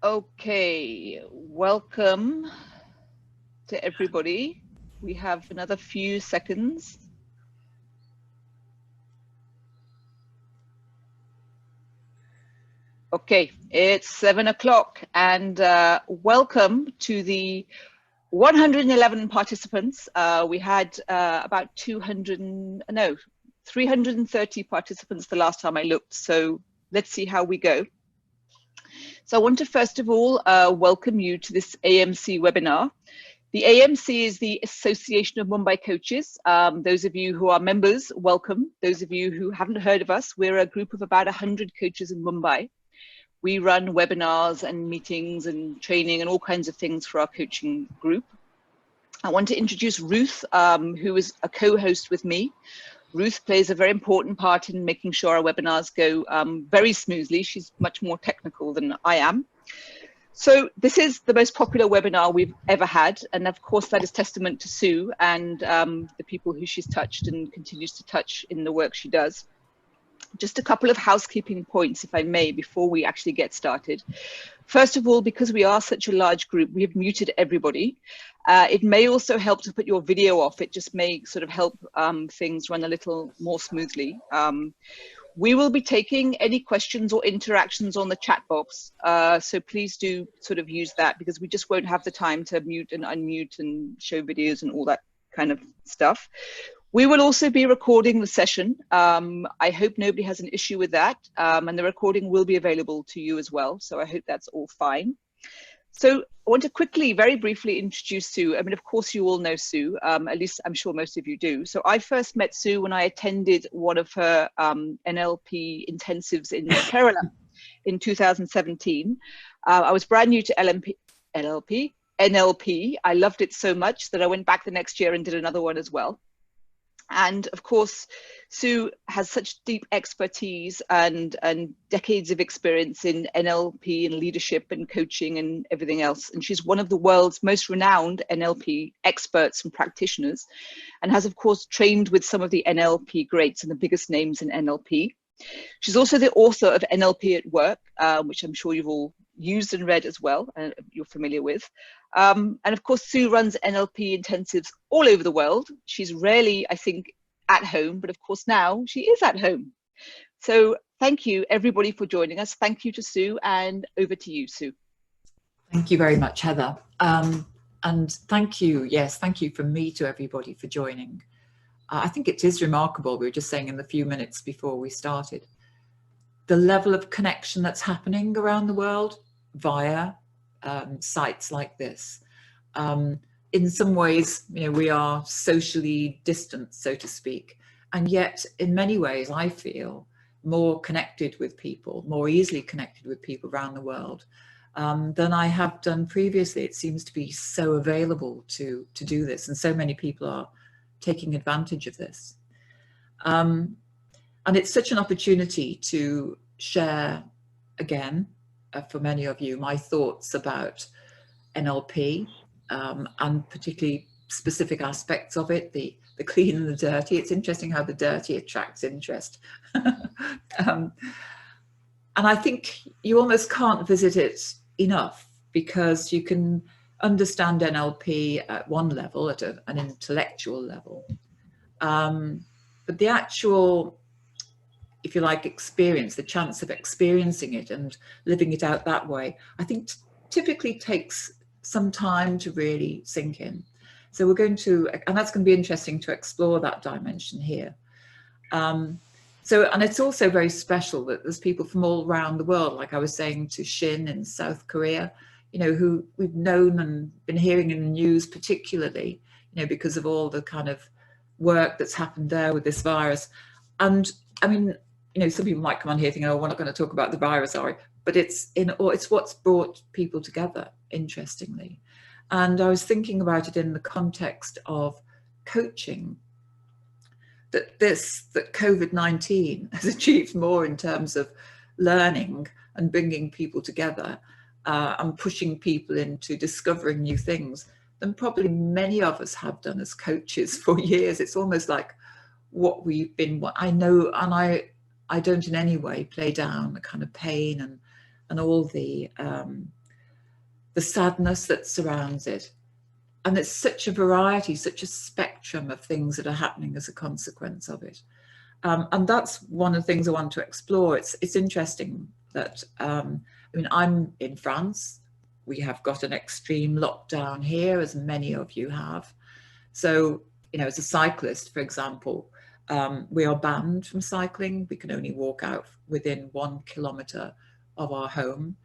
Okay, welcome to everybody. We have another few seconds. Okay, it's 7 o'clock and welcome to the 111 participants. We had about 330 participants the last time I looked. So let's see how we go. So I want to first of all welcome you to this AMC webinar. The AMC is the Association of Mumbai Coaches. Those of you who are members, welcome. Those of you who haven't heard of us, we're a group of about 100 coaches in Mumbai. We run webinars and meetings and training and all kinds of things for our coaching group. I want to introduce Ruth, who is a co-host with me. Ruth plays a very important part in making sure our webinars go very smoothly. She's much more technical than I am. So this is the most popular webinar we've ever had. And of course, that is testament to Sue and the people who she's touched and continues to touch in the work she does. Just a couple of housekeeping points, if I may, before we actually get started. First of all, because we are such a large group, we have muted everybody. It may also help to put your video off. It just may sort of help things run a little more smoothly. We will be taking any questions or interactions on the chat box. So please do sort of use that, because we just won't have the time to mute and unmute and show videos and all that kind of stuff. We will also be recording the session. I hope nobody has an issue with that. And the recording will be available to you as well. So I hope that's all fine. So I want to quickly, very briefly introduce Sue. I mean, of course, you all know Sue, at least I'm sure most of you do. So I first met Sue when I attended one of her NLP intensives in Kerala in 2017. I was brand new to NLP. I loved it so much that I went back the next year and did another one as well. And of course, Sue has such deep expertise and decades of experience in NLP and leadership and coaching and everything else. And she's one of the world's most renowned NLP experts and practitioners, and has, of course, trained with some of the NLP greats and the biggest names in NLP. She's also the author of NLP at Work, which I'm sure you've all used and read as well, you're familiar with. And of course, Sue runs NLP intensives all over the world. She's rarely, I think, at home, but of course now she is at home. So thank you everybody for joining us. Thank you to Sue, and over to you, Sue. Thank you very much, Heather. And thank you, yes, thank you from me to everybody for joining. I think it is remarkable, we were just saying in the few minutes before we started, the level of connection that's happening around the world via sites like this. In some ways, you know, we are socially distant, so to speak, and yet in many ways I feel more connected with people, more easily connected with people around the world than I have done previously. It seems to be so available to do this, and so many people are taking advantage of this. And it's such an opportunity to share again, for many of you, my thoughts about NLP and particularly specific aspects of it, the clean and the dirty. It's interesting how the dirty attracts interest. And I think you almost can't visit it enough, because you can understand NLP at one level, at an intellectual level. But the actual, if you like, experience, the chance of experiencing it and living it out that way, I think typically takes some time to really sink in. So we're going to, and that's going to be interesting to explore that dimension here. And it's also very special that there's people from all around the world, like I was saying to Shin in South Korea, you know, who we've known and been hearing in the news, particularly, you know, because of all the kind of work that's happened there with this virus. And I mean, you know, some people might come on here thinking, oh, we're not going to talk about the virus, are we? But it's what's brought people together, interestingly. And I was thinking about it in the context of coaching, that COVID-19 has achieved more in terms of learning and bringing people together and pushing people into discovering new things than probably many of us have done as coaches for years. It's almost like what we've been, what I know, and I don't in any way play down the kind of pain and all the the sadness that surrounds it. And it's such a variety, such a spectrum of things that are happening as a consequence of it. And that's one of the things I want to explore. It's interesting that, I mean, I'm in France. We have got an extreme lockdown here, as many of you have. So, you know, as a cyclist, for example, we are banned from cycling. We can only walk out within 1 kilometre of our home.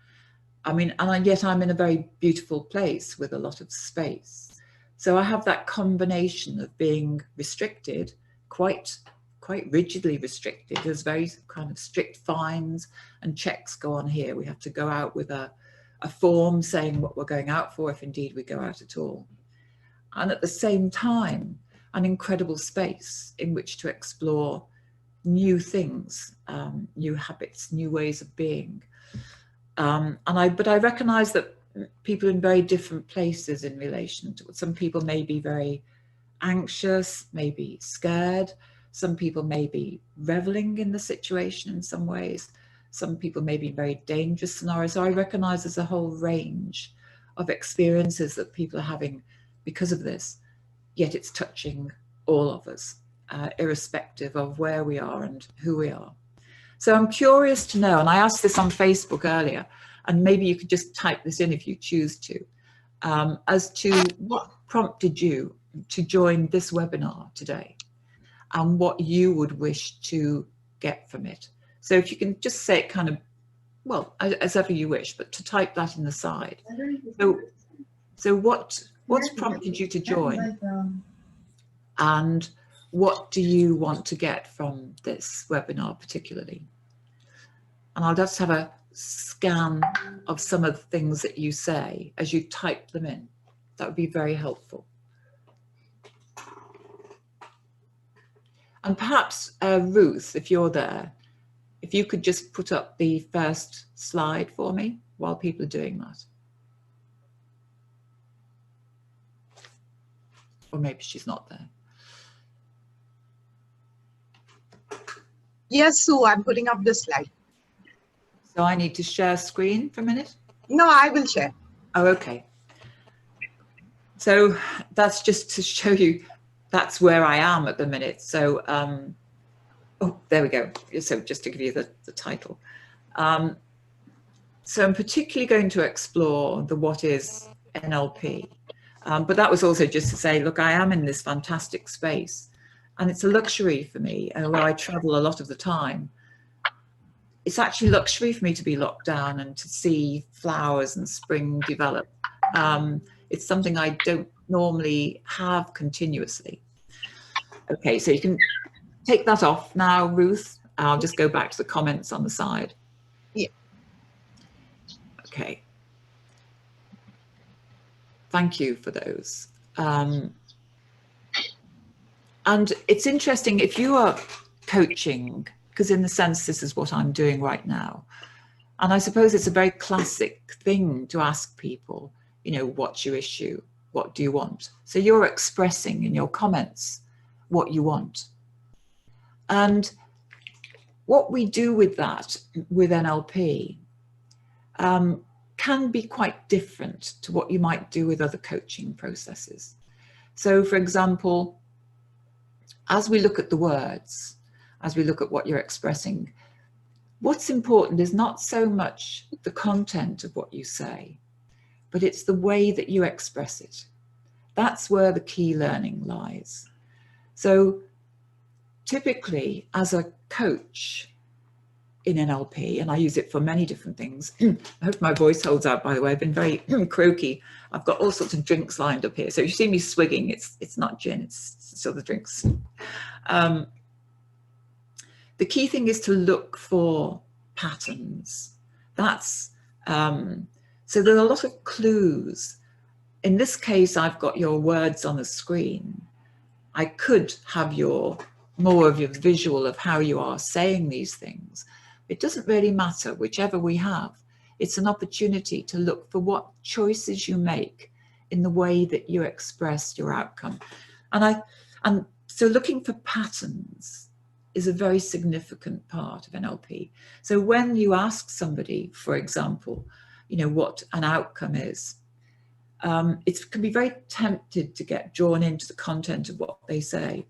I mean, and yet I'm in a very beautiful place with a lot of space. So I have that combination of being restricted, quite rigidly restricted. There's very kind of strict fines and checks go on here. We have to go out with a form saying what we're going out for, if indeed we go out at all. And at the same time, an incredible space in which to explore new things, new habits, new ways of being. But I recognize that people in very different places in relation to it. Some people may be very anxious, maybe scared. Some people may be reveling in the situation in some ways. Some people may be in very dangerous scenarios. So I recognize there's a whole range of experiences that people are having because of this, yet it's touching all of us, irrespective of where we are and who we are. So I'm curious to know, and I asked this on Facebook earlier, and maybe you could just type this in if you choose to, as to what prompted you to join this webinar today and what you would wish to get from it. So if you can just say it kind of, well, as ever you wish, but to type that in the side. So what's prompted you to join? And what do you want to get from this webinar particularly? And I'll just have a scan of some of the things that you say as you type them in. That would be very helpful. And perhaps Ruth, if you're there, if you could just put up the first slide for me while people are doing that. Or maybe she's not there. Yes, Sue, I'm putting up the slide. So I need to share screen for a minute? No, I will share. Oh, okay. So that's just to show you that's where I am at the minute. So, oh, there we go. So just to give you the title. So I'm particularly going to explore the what is NLP. But that was also just to say, look, I am in this fantastic space and it's a luxury for me, where I travel a lot of the time. It's actually luxury for me to be locked down and to see flowers and spring develop. It's something I don't normally have continuously. Okay, so you can take that off now, Ruth. I'll just go back to the comments on the side. Yeah. Okay. Thank you for those. And it's interesting if you are coaching, because in the sense this is what I'm doing right now. And I suppose it's a very classic thing to ask people, you know, what's your issue? What do you want? So you're expressing in your comments what you want. And what we do with that, with NLP, can be quite different to what you might do with other coaching processes. So for example, as we look at the words, as we look at what you're expressing, what's important is not so much the content of what you say, but it's the way that you express it. That's where the key learning lies. So typically as a coach in NLP, and I use it for many different things. I hope my voice holds out, by the way. I've been very croaky. I've got all sorts of drinks lined up here. So if you see me swigging, it's not gin, it's sort of drinks. The key thing is to look for patterns. That's, so there are a lot of clues. In this case, I've got your words on the screen. I could have more of your visual of how you are saying these things. It doesn't really matter, whichever we have. It's an opportunity to look for what choices you make in the way that you express your outcome. And so looking for patterns is a very significant part of NLP. So when you ask somebody, for example, you know, what an outcome is. It can be very tempted to get drawn into the content of what they say.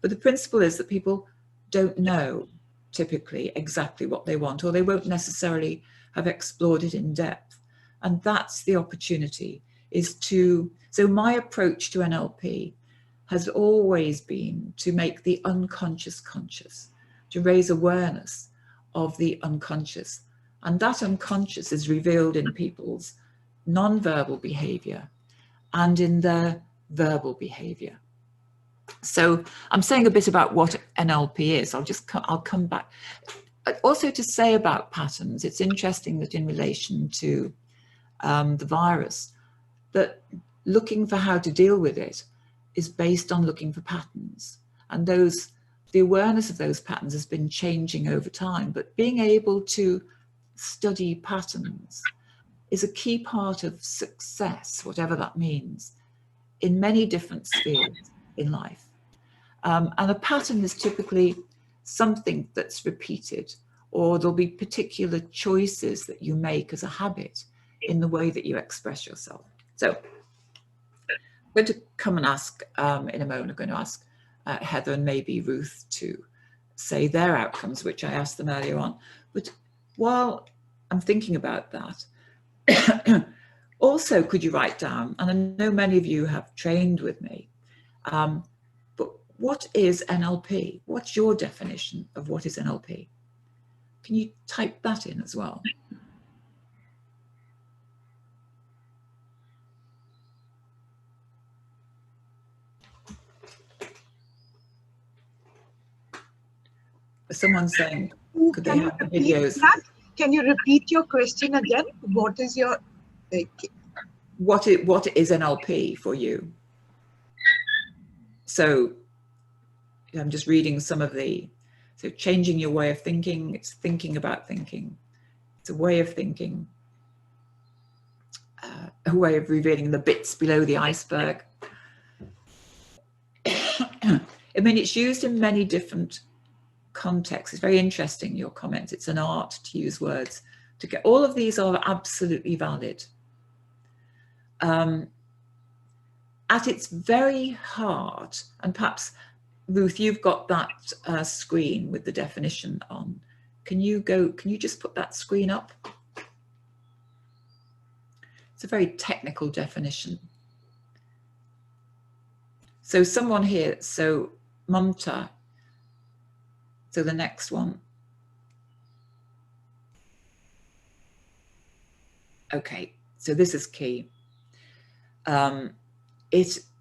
But the principle is that people don't know typically exactly what they want, or they won't necessarily have explored it in depth. And that's the opportunity, so my approach to NLP has always been to make the unconscious conscious, to raise awareness of the unconscious. And that unconscious is revealed in people's non-verbal behavior and in their verbal behavior. So I'm saying a bit about what NLP is. I'll come back. Also to say about patterns, it's interesting that in relation to the virus, that looking for how to deal with it is based on looking for patterns. And the awareness of those patterns has been changing over time, but being able to study patterns is a key part of success, whatever that means, in many different spheres in life. And a pattern is typically something that's repeated, or there'll be particular choices that you make as a habit in the way that you express yourself. So I'm going to come and ask in a moment, I'm going to ask Heather and maybe Ruth to say their outcomes, which I asked them earlier on. But while I'm thinking about that, also could you write down, and I know many of you have trained with me, but what is NLP? What's your definition of what is NLP? Can you type that in as well? Someone's saying, could they have the videos? Can you repeat your question again? What is your... What is NLP for you? So I'm just reading some of so changing your way of thinking, it's thinking about thinking. It's a way of thinking, a way of revealing the bits below the iceberg. I mean, it's used in many different contexts. It's very interesting, your comments. It's an art to use words to get. All of these are absolutely valid. At its very heart, and perhaps Ruth, you've got that screen with the definition on. Can you just put that screen up? It's a very technical definition. So someone here, so Mamta, so the next one. Okay, so this is key. And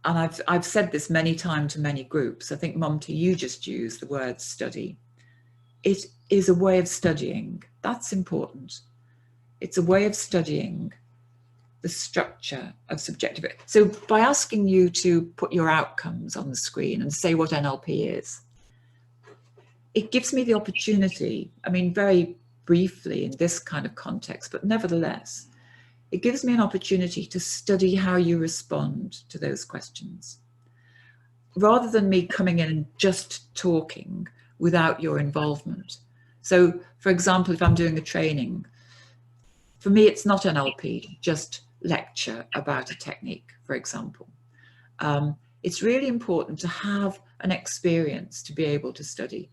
I've said this many times to many groups. I think Mamta, you just used the word study. It is a way of studying. That's important. It's a way of studying the structure of subjective. So by asking you to put your outcomes on the screen and say what NLP is, it gives me the opportunity, I mean, very briefly in this kind of context, but nevertheless, it gives me an opportunity to study how you respond to those questions. Rather than me coming in and just talking without your involvement. So, for example, if I'm doing a training, for me, it's not NLP to just lecture about a technique, for example. It's really important to have an experience to be able to study.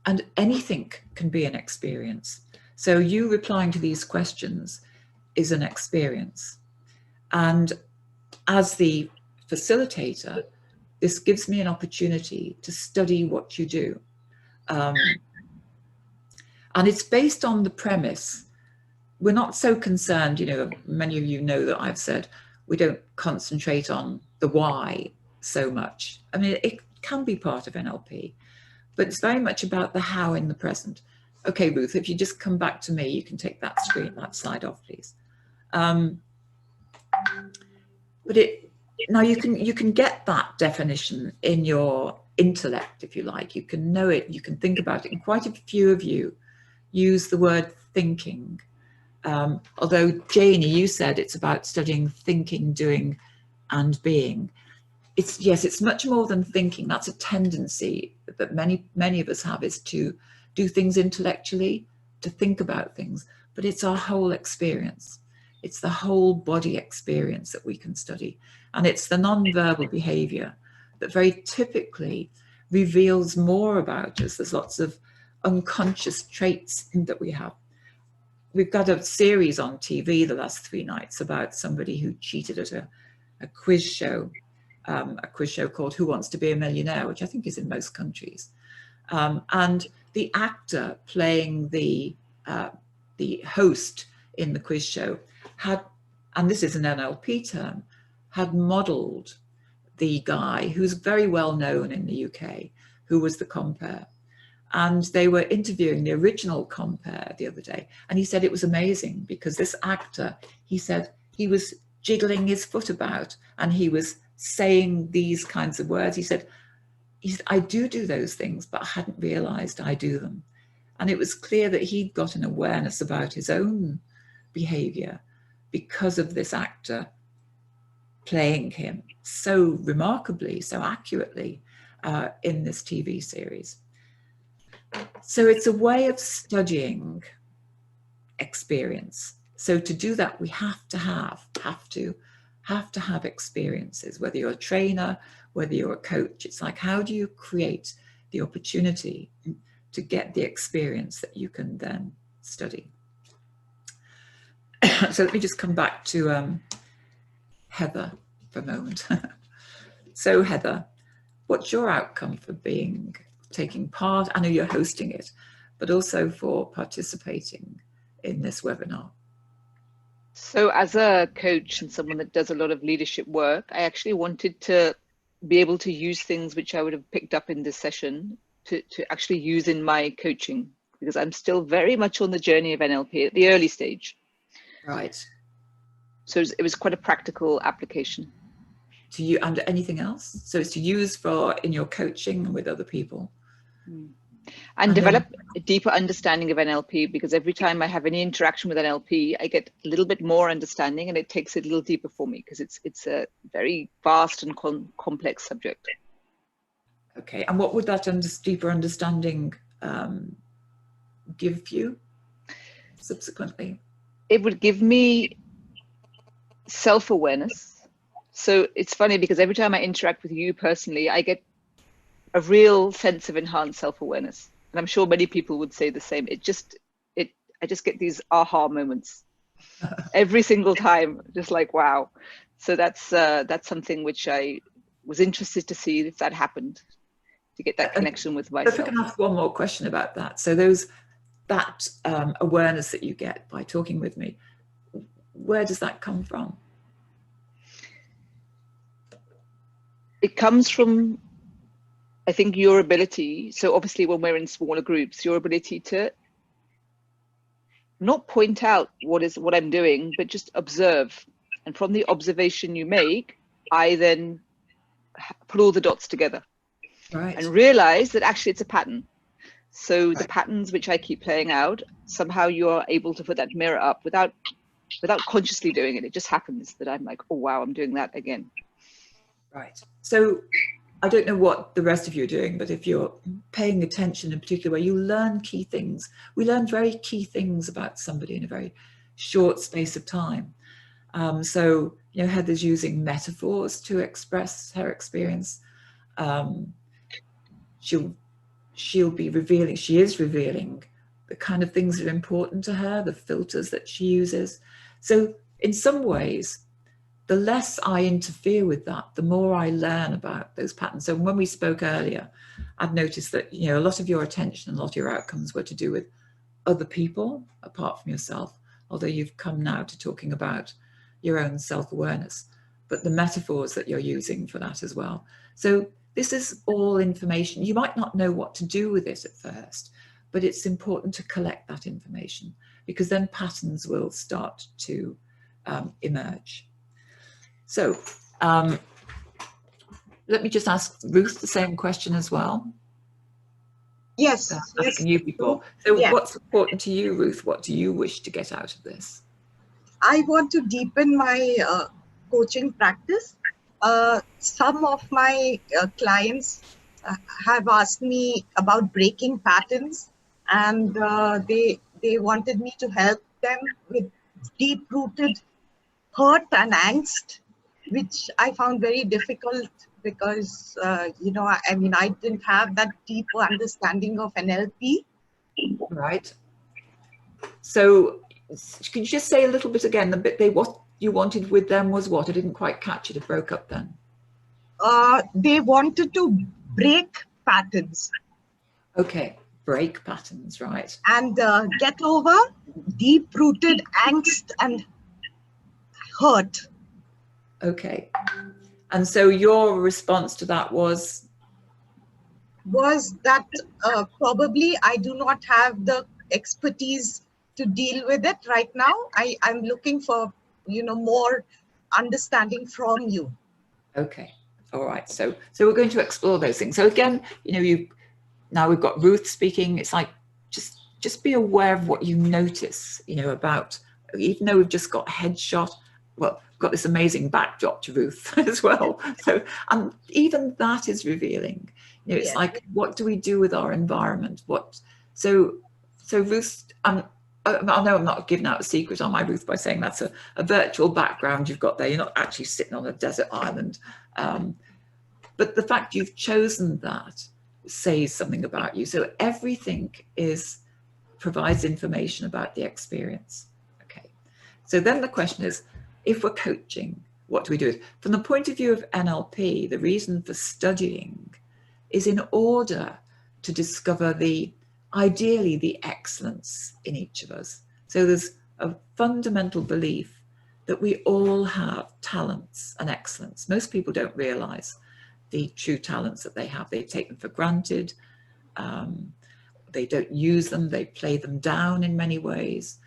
And anything can be an experience. So you replying to these questions is an experience. And as the facilitator, this gives me an opportunity to study what you do. And it's based on the premise. We're not so concerned, you know, many of you know that I've said we don't concentrate on the why so much. I mean, it can be part of NLP, but it's very much about the how in the present. Okay, Ruth, if you just come back to me, you can take that that slide off, please. But now you can get that definition in your intellect, if you like. You can know it, you can think about it, and quite a few of you use the word thinking. Although Janie, you said it's about studying thinking, doing, and being. It's much more than thinking. That's a tendency that many of us have, is to do things intellectually, to think about things, but it's our whole experience. It's the whole body experience that we can study. And it's the non-verbal behavior that very typically reveals more about us. There's lots of unconscious traits that we have. We've got a series on TV the last 3 nights about somebody who cheated at a quiz show called Who Wants to Be a Millionaire, which I think is in most countries. And the actor playing the host in the quiz show had, and this is an NLP term, had modeled the guy who's very well known in the UK, who was the compere. And they were interviewing the original compere the other day. And he said it was amazing because this actor, he said he was jiggling his foot about and he was saying these kinds of words. He said, I do those things, but I hadn't realized I do them. And it was clear that he'd got an awareness about his own behavior because of this actor playing him so remarkably, so accurately in this TV series. So it's a way of studying experience. So to do that, we have to have experiences, whether you're a trainer, whether you're a coach. It's like, how do you create the opportunity to get the experience that you can then study? So let me just come back to Heather for a moment. So Heather, what's your outcome for taking part? I know you're hosting it, but also for participating in this webinar. So as a coach and someone that does a lot of leadership work, I actually wanted to be able to use things which I would have picked up in this session to actually use in my coaching, because I'm still very much on the journey of NLP at the early stage. Right. So it was quite a practical application. To you, and anything else? So it's to use in your coaching with other people. And develop a deeper understanding of NLP, because every time I have any interaction with NLP, I get a little bit more understanding, and it takes it a little deeper for me because it's a very vast and complex subject. Okay, and what would that deeper understanding give you subsequently? It would give me self-awareness. So it's funny because every time I interact with you personally, I get a real sense of enhanced self-awareness. And I'm sure many people would say the same. I just get these aha moments every single time, just like, wow. So that's something which I was interested to see if that happened, to get that connection with myself. If I can ask one more question about that. So that awareness that you get by talking with me, where does that come from? It comes from, I think, your ability. So obviously when we're in smaller groups, your ability to not point out what I'm doing, but just observe. And from the observation you make, I then put all the dots together. Right. And realize that actually it's a pattern. So the patterns which I keep playing out, somehow you're able to put that mirror up without consciously doing it. It just happens that I'm like, oh, wow, I'm doing that again. Right. So I don't know what the rest of you are doing, but if you're paying attention in a particular way, you learn key things. We learn very key things about somebody in a very short space of time. So, Heather's using metaphors to express her experience. She'll be revealing, she is revealing the kind of things that are important to her, the filters that she uses. So in some ways, the less I interfere with that, the more I learn about those patterns. So when we spoke earlier, I've noticed that, a lot of your attention and a lot of your outcomes were to do with other people apart from yourself, although you've come now to talking about your own self-awareness, but the metaphors that you're using for that as well. So this is all information. You might not know what to do with it at first, but it's important to collect that information because then patterns will start to emerge. So let me just ask Ruth the same question as well. Yes. Asking you before. So yeah. What's important to you, Ruth? What do you wish to get out of this? I want to deepen my coaching practice. Some of my clients have asked me about breaking patterns, and they wanted me to help them with deep-rooted hurt and angst, which I found very difficult because, you know, I mean, I didn't have that deeper understanding of NLP. Right. So could you just say a little bit again, the bit what you wanted with them was what? I didn't quite catch it. It broke up then. They wanted to break patterns. Okay, break patterns, right. And get over deep-rooted angst and hurt. Okay. And so your response to that was that probably I do not have the expertise to deal with it right now. I'm looking for, you know, more understanding from you. okay. All right. So we're going to explore those things. So again, you know, now we've got Ruth speaking. It's like just be aware of what you notice, you know, about, even though we've just got headshot, well, we've got this amazing backdrop to Ruth as well. So even that is revealing. You know, it's Yes. like, what do we do with our environment? So Ruth, I know I'm not giving out a secret on my Ruth by saying that's a virtual background you've got there. You're not actually sitting on a desert island. But the fact you've chosen that says something about you. So everything provides information about the experience. Okay. So then the question is, if we're coaching, what do we do? From the point of view of NLP, the reason for studying is in order to discover ideally the excellence in each of us. So there's a fundamental belief that we all have talents and excellence. Most people don't realize the true talents that they have. They take them for granted. They don't use them. They play them down in many ways.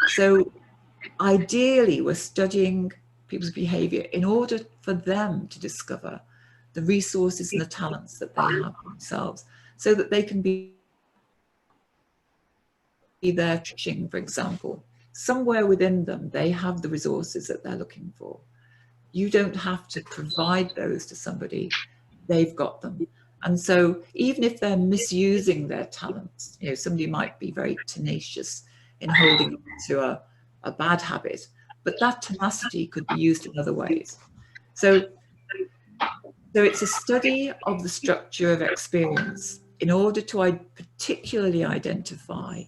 So ideally, we're studying people's behavior in order for them to discover the resources and the talents that they have themselves, so that they can be their teaching, for example. Somewhere within them, they have the resources that they're looking for. You don't have to provide those to somebody. They've got them. And so even if they're misusing their talents, you know, somebody might be very tenacious in holding on to a bad habit, but that tenacity could be used in other ways. So it's a study of the structure of experience in order to particularly identify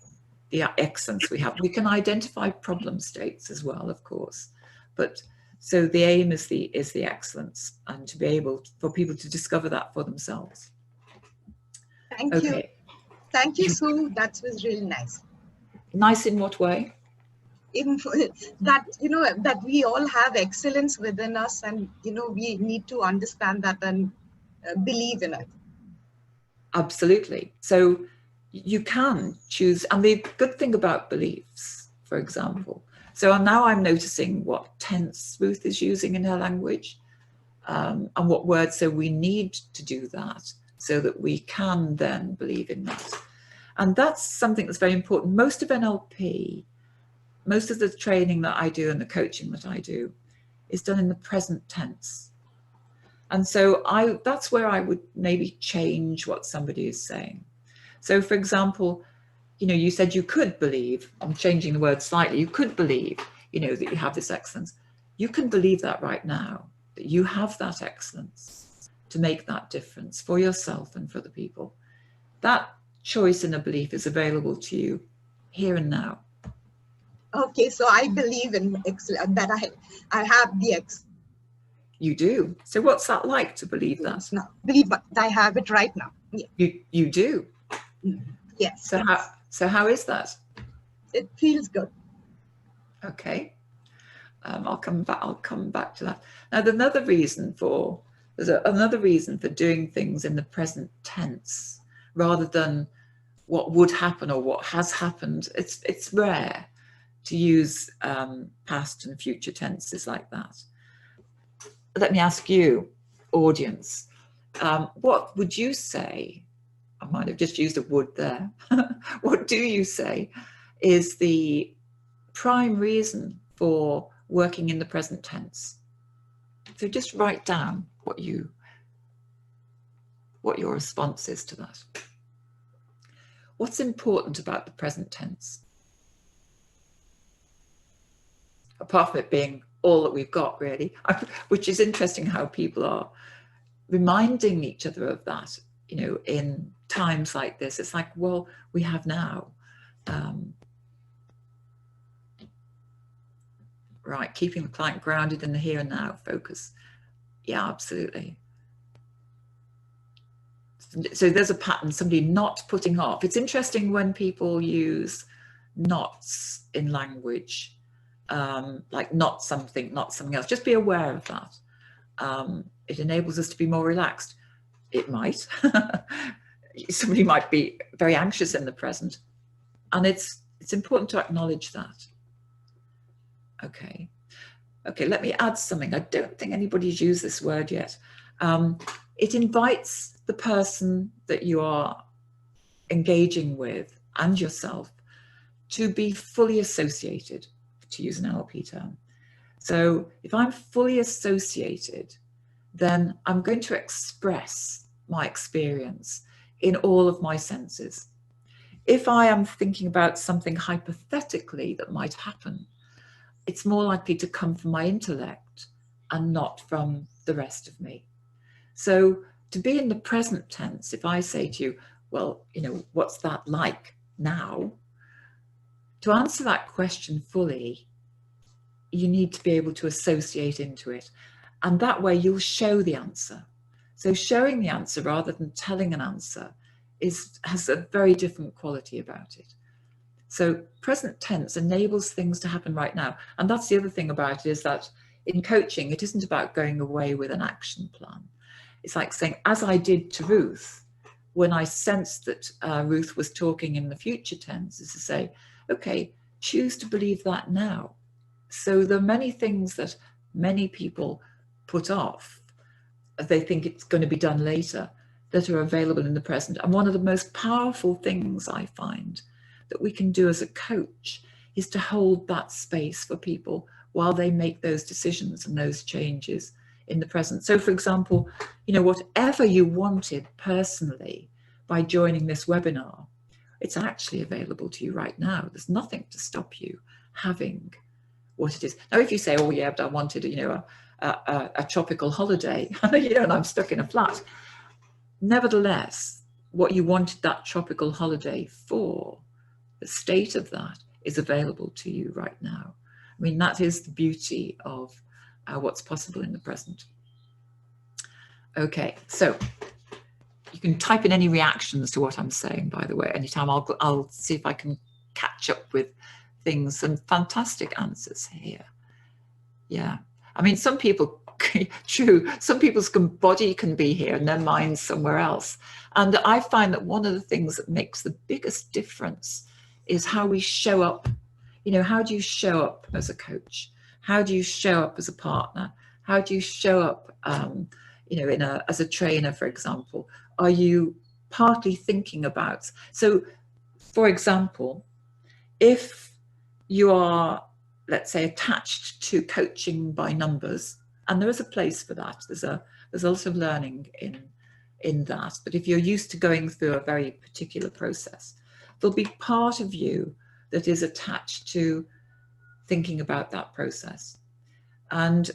the excellence we have. We can identify problem states as well, of course, but so the aim is the excellence, and to be able for people to discover that for themselves. Thank you. Thank you, Sue. That was really nice. Nice in what way? In that, you know, that we all have excellence within us, and, you know, we need to understand that and believe in it. Absolutely. So you can choose, and the good thing about beliefs, for example, so now I'm noticing what tense Ruth is using in her language, and what words. So we need to do that so that we can then believe in that. And that's something that's very important. Most of NLP, most of the training that I do and the coaching that I do is done in the present tense. And so that's where I would maybe change what somebody is saying. So for example, you know, you said you could believe, I'm changing the word slightly, you could believe, you know, that you have this excellence. You can believe that right now, that you have that excellence to make that difference for yourself and for the people. That choice in a belief is available to you here and now. Okay, so I believe in excellence, that I have the excellence. You do. So what's that like to believe that? No, believe that I have it right now. Yeah. You do. Yes. So how is that? It feels good. Okay. I'll come back to that. Now, there's another reason for doing things in the present tense rather than what would happen or what has happened. It's rare to use past and future tenses like that. Let me ask you, audience, what would you say? I might have just used a would there. What do you say is the prime reason for working in the present tense? So just write down what your response is to that. What's important about the present tense? apart from it being all that we've got, really, which is interesting how people are reminding each other of that, you know, in times like this. It's like, well, we have now. Right, keeping the client grounded in the here and now focus. Yeah, absolutely. So there's a pattern, somebody not putting off. It's interesting when people use nots in language, like not something, not something else. Just be aware of that. It enables us to be more relaxed. It might. Somebody might be very anxious in the present, and it's important to acknowledge that. Okay, let me add something. I don't think anybody's used this word yet. It invites the person that you are engaging with and yourself to be fully associated, to use an NLP term. So if I'm fully associated, then I'm going to express my experience in all of my senses. If I am thinking about something hypothetically that might happen, it's more likely to come from my intellect and not from the rest of me. So to be in the present tense, if I say to you, well, you know, what's that like now? To answer that question fully, you need to be able to associate into it. And that way you'll show the answer. So showing the answer rather than telling an answer has a very different quality about it. So present tense enables things to happen right now. And that's the other thing about it, is that in coaching, it isn't about going away with an action plan. It's like saying, as I did to Ruth, when I sensed that Ruth was talking in the future tense, is to say, okay, choose to believe that now. So there are many things that many people put off. They think it's going to be done later, that are available in the present. And one of the most powerful things I find that we can do as a coach is to hold that space for people while they make those decisions and those changes in the present. So for example, you know, whatever you wanted personally by joining this webinar, it's actually available to you right now. There's nothing to stop you having what it is. Now, if you say, oh yeah, but I wanted, you know, a tropical holiday, you know, and I'm stuck in a flat. Nevertheless, what you wanted that tropical holiday for, the state of that is available to you right now. I mean, that is the beauty of what's possible in the present. Okay, so you can type in any reactions to what I'm saying, by the way, anytime. I'll see if I can catch up with things. Some fantastic answers here. Yeah, I mean, some people, true, some people's body can be here and their mind's somewhere else. And I find that one of the things that makes the biggest difference is how we show up. You know, how do you show up as a coach? How do you show up as a partner? How do you show up, you know, as a trainer, for example? Are you partly thinking about? So, for example, if you are, let's say, attached to coaching by numbers, and there is a place for that. There's a lot of learning in that. But if you're used to going through a very particular process, there'll be part of you that is attached to thinking about that process. And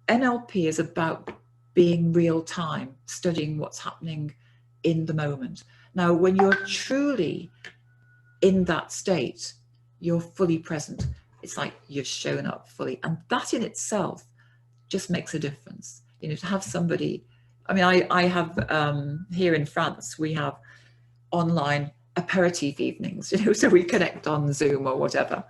NLP is about being real time, studying what's happening in the moment. Now, when you're truly in that state, you're fully present. It's like you've shown up fully. And that in itself just makes a difference. You know, to have somebody, I mean, I have, here in France, we have online aperitif evenings, you know, so we connect on Zoom or whatever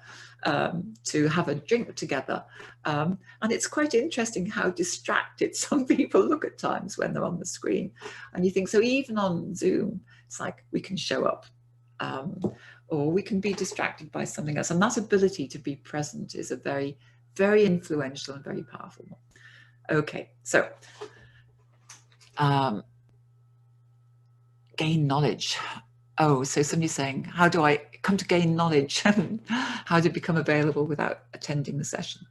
to have a drink together. And it's quite interesting how distracted some people look at times when they're on the screen. And you think, so even on Zoom, it's like we can show up or we can be distracted by something else. And that ability to be present is a very, very influential and very powerful one. Okay, so gain knowledge. Oh, so somebody's saying, how do I come to gain knowledge? How to become available without attending the session?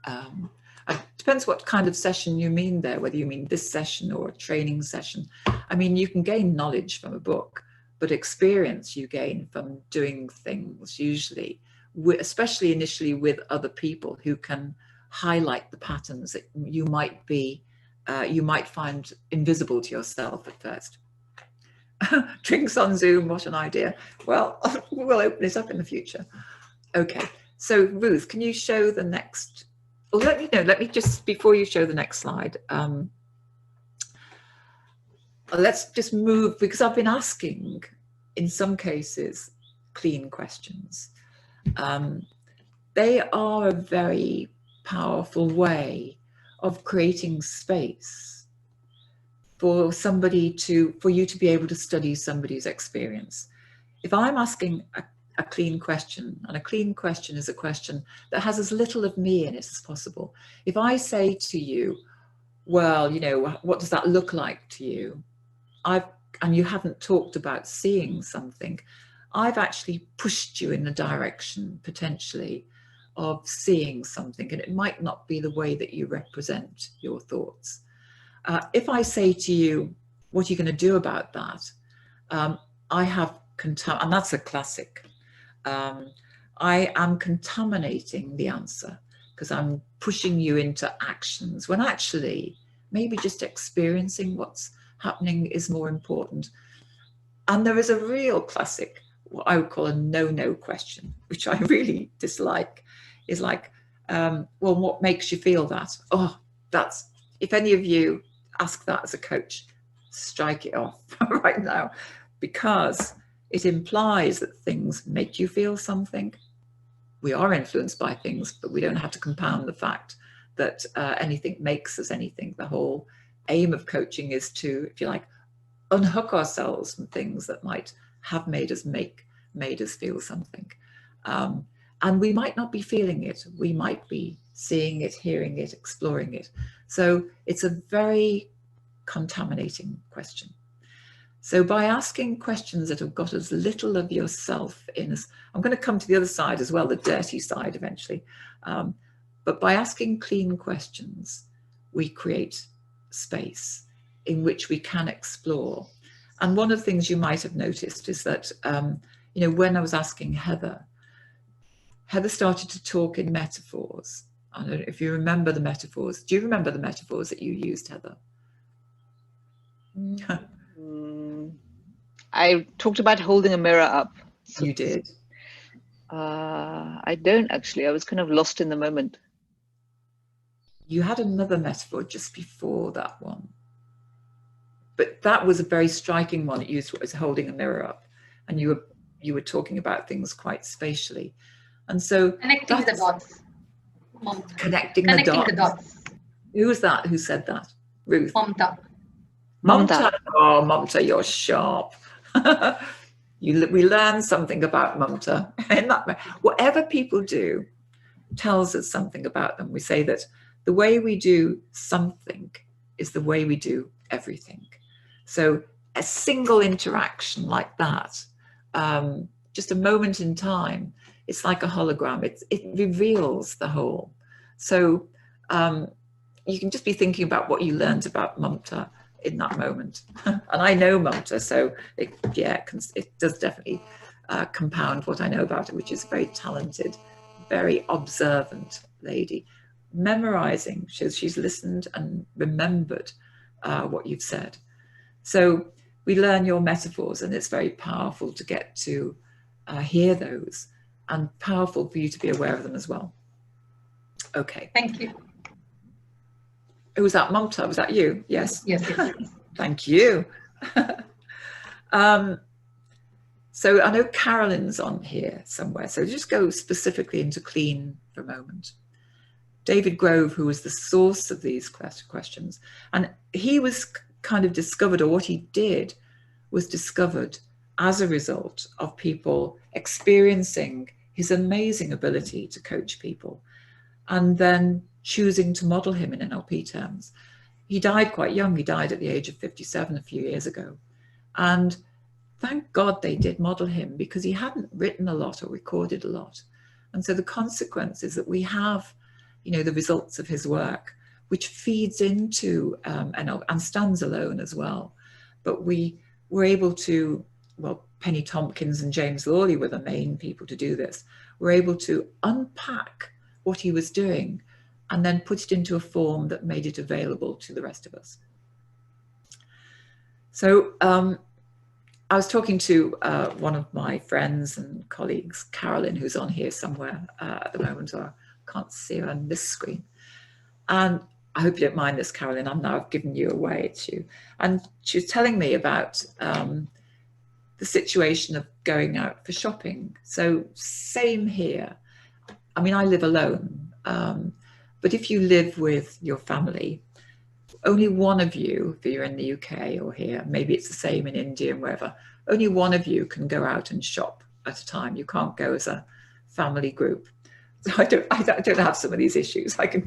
It depends what kind of session you mean there, whether you mean this session or a training session. I mean, you can gain knowledge from a book, but experience you gain from doing things usually especially initially with other people who can highlight the patterns that you might find invisible to yourself at first. Drinks on Zoom, what an idea. Well, we'll open it up in the future. Okay, so Ruth, can you show the next, or let me just, before you show the next slide, let's just move, because I've been asking, in some cases, clean questions. They are a very powerful way of creating space for you to be able to study somebody's experience. If I'm asking a clean question, and a clean question is a question that has as little of me in it as possible. If I say to you, well, what does that look like to you? And you haven't talked about seeing something, I've actually pushed you in the direction, potentially, of seeing something, and it might not be the way that you represent your thoughts. If I say to you, what are you going to do about that? I have, and that's a classic. I am contaminating the answer because I'm pushing you into actions, when actually, maybe just experiencing what's happening is more important. And there is a real classic, what I would call a no-no question, which I really dislike, is like, well, what makes you feel that? Oh, if any of you ask that as a coach, strike it off right now, because it implies that things make you feel something. We are influenced by things, but we don't have to compound the fact that anything makes us anything. The whole aim of coaching is to, if you like, unhook ourselves from things that might have made us feel something. And we might not be feeling it. We might be seeing it, hearing it, exploring it. So it's a very contaminating question. So by asking questions that have got as little of yourself in as, I'm going to come to the other side as well, the dirty side eventually. But by asking clean questions, we create space in which we can explore. And one of the things you might have noticed is that, when I was asking Heather started to talk in metaphors. I don't know if you remember the metaphors. Do you remember the metaphors that you used, Heather? I talked about holding a mirror up. So you did? I don't actually. I was kind of lost in the moment. You had another metaphor just before that one. But that was a very striking one. It used was holding a mirror up. And you were talking about things quite spatially. And so connecting the dots. Connecting the dots. Who was that? Who said that? Ruth. Mamta. Oh, Mamta, you're sharp. We learn something about Mamta. Whatever people do tells us something about them. We say that the way we do something is the way we do everything. So a single interaction like that, just a moment in time, it's like a hologram. It reveals the whole. So you can just be thinking about what you learned about Mamta in that moment. And I know Mamta, so it does definitely compound what I know about it, which is a very talented, very observant lady. Memorizing, she's listened and remembered what you've said. So we learn your metaphors, and it's very powerful to get to hear those, and powerful for you to be aware of them as well. Okay. Thank you. Who was that? Mamta, was that you? Yes. Yes. Thank you. So I know Carolyn's on here somewhere. So just go specifically into clean for a moment. David Grove, who was the source of these questions, and he was kind of discovered, or what he did was discovered as a result of people experiencing his amazing ability to coach people and then choosing to model him in NLP terms. He died quite young. He died at the age of 57 a few years ago. And thank God they did model him, because he hadn't written a lot or recorded a lot. And so the consequence is that we have, the results of his work, which feeds into NLP and stands alone as well. But we were able to, Penny Tompkins and James Lawley were the main people to do this, were able to unpack what he was doing and then put it into a form that made it available to the rest of us. So I was talking to one of my friends and colleagues, Carolyn, who's on here somewhere at the moment, so I can't see her on this screen. And I hope you don't mind this, Carolyn, I've given you away to you. And she was telling me about the situation of going out for shopping. So same here. I mean, I live alone, but if you live with your family, only one of you, if you're in the UK or here, maybe it's the same in India and wherever, only one of you can go out and shop at a time. You can't go as a family group. So I don't have some of these issues. I can,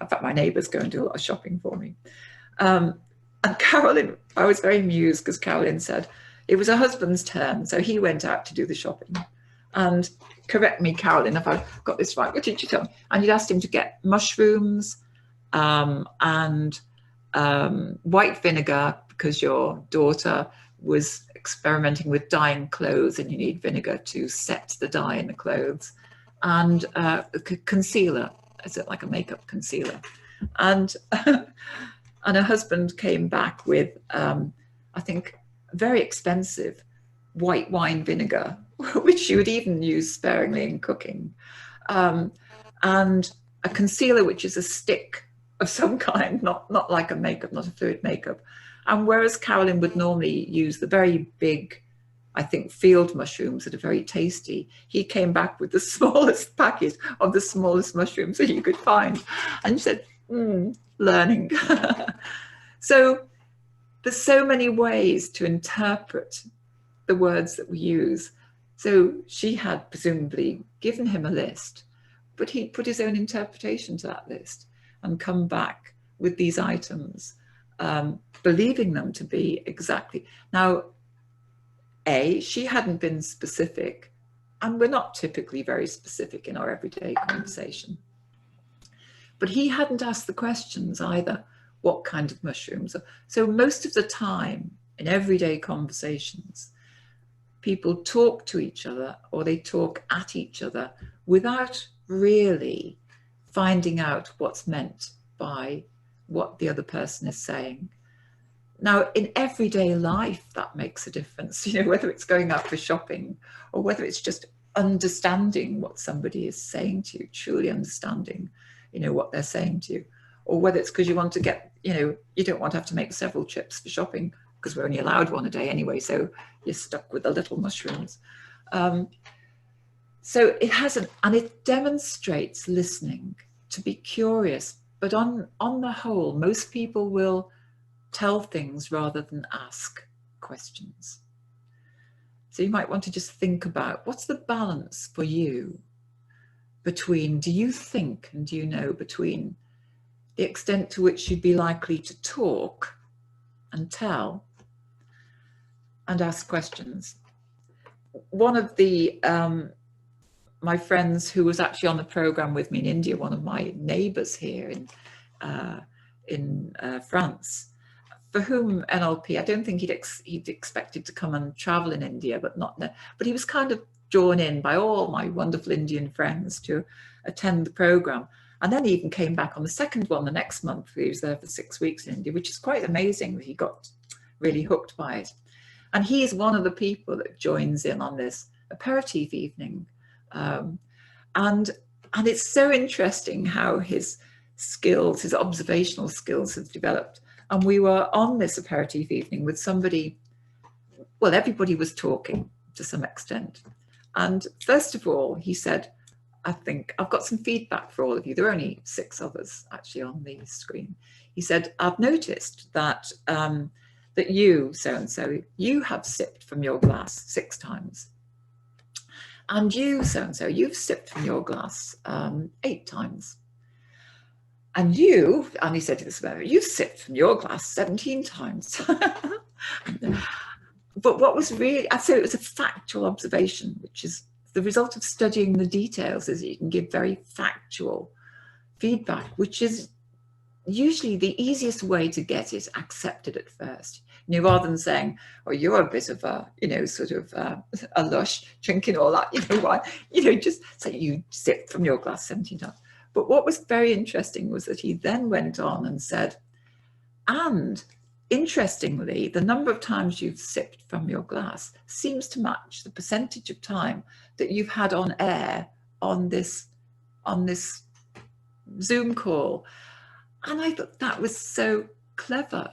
in fact, my neighbours go and do a lot of shopping for me. And Carolyn, I was very amused because Carolyn said it was her husband's turn, so he went out to do the shopping. And correct me, Carolyn, if I've got this right, what did you tell me? And you'd asked him to get mushrooms and white vinegar because your daughter was experimenting with dyeing clothes and you need vinegar to set the dye in the clothes, and concealer. Is it like a makeup concealer? And and her husband came back with I think very expensive white wine vinegar, which you would even use sparingly in cooking, and a concealer which is a stick of some kind, not like a makeup, not a fluid makeup. And whereas Carolyn would normally use the very big, I think, field mushrooms that are very tasty, he came back with the smallest packet of the smallest mushrooms that you could find. And she said, learning. So there's so many ways to interpret the words that we use. So she had presumably given him a list, but he put his own interpretation to that list and come back with these items, believing them to be exactly. Now, she hadn't been specific, and we're not typically very specific in our everyday conversation. But he hadn't asked the questions either, what kind of mushrooms. So most of the time in everyday conversations, people talk to each other or they talk at each other without really finding out what's meant by what the other person is saying. Now, in everyday life, that makes a difference, you know, whether it's going out for shopping or whether it's just understanding what somebody is saying to you, truly understanding, you know, what they're saying to you, or whether it's because you want to get, you know, you don't want to have to make several trips for shopping because we're only allowed one a day anyway, so you're stuck with the little mushrooms. So it hasn't, and it demonstrates listening, to be curious, but on the whole, most people will tell things rather than ask questions. So you might want to just think about what's the balance for you between, do you think and do you know, between the extent to which you'd be likely to talk and tell and ask questions. One of the my friends who was actually on the program with me in India, one of my neighbors here in France, for whom NLP, I don't think he'd expected to come and travel in India, but he was kind of drawn in by all my wonderful Indian friends to attend the program. And then he even came back on the second one the next month. He was there for 6 weeks in India, which is quite amazing that he got really hooked by it. And he is one of the people that joins in on this aperitif evening. And it's so interesting how his skills, his observational skills have developed. And we were on this aperitif evening with somebody, well, everybody was talking to some extent. And first of all, he said, I think I've got some feedback for all of you. There are only 6 of us actually on the screen. He said, I've noticed that that you, so-and-so, you have sipped from your glass 6 times. And you, so-and-so, you've sipped from your glass 8 times. And you, and he said to this man, you've sipped from your glass 17 times. But what was really, I'd say it was a factual observation, which is the result of studying the details, is that you can give very factual feedback, which is usually the easiest way to get it accepted at first, rather than saying, oh, you're a bit of a, sort of a lush, drinking all that, why, just say you sip from your glass 17 times. But what was very interesting was that he then went on and said, and interestingly, the number of times you've sipped from your glass seems to match the percentage of time that you've had on air on this Zoom call. And I thought that was so clever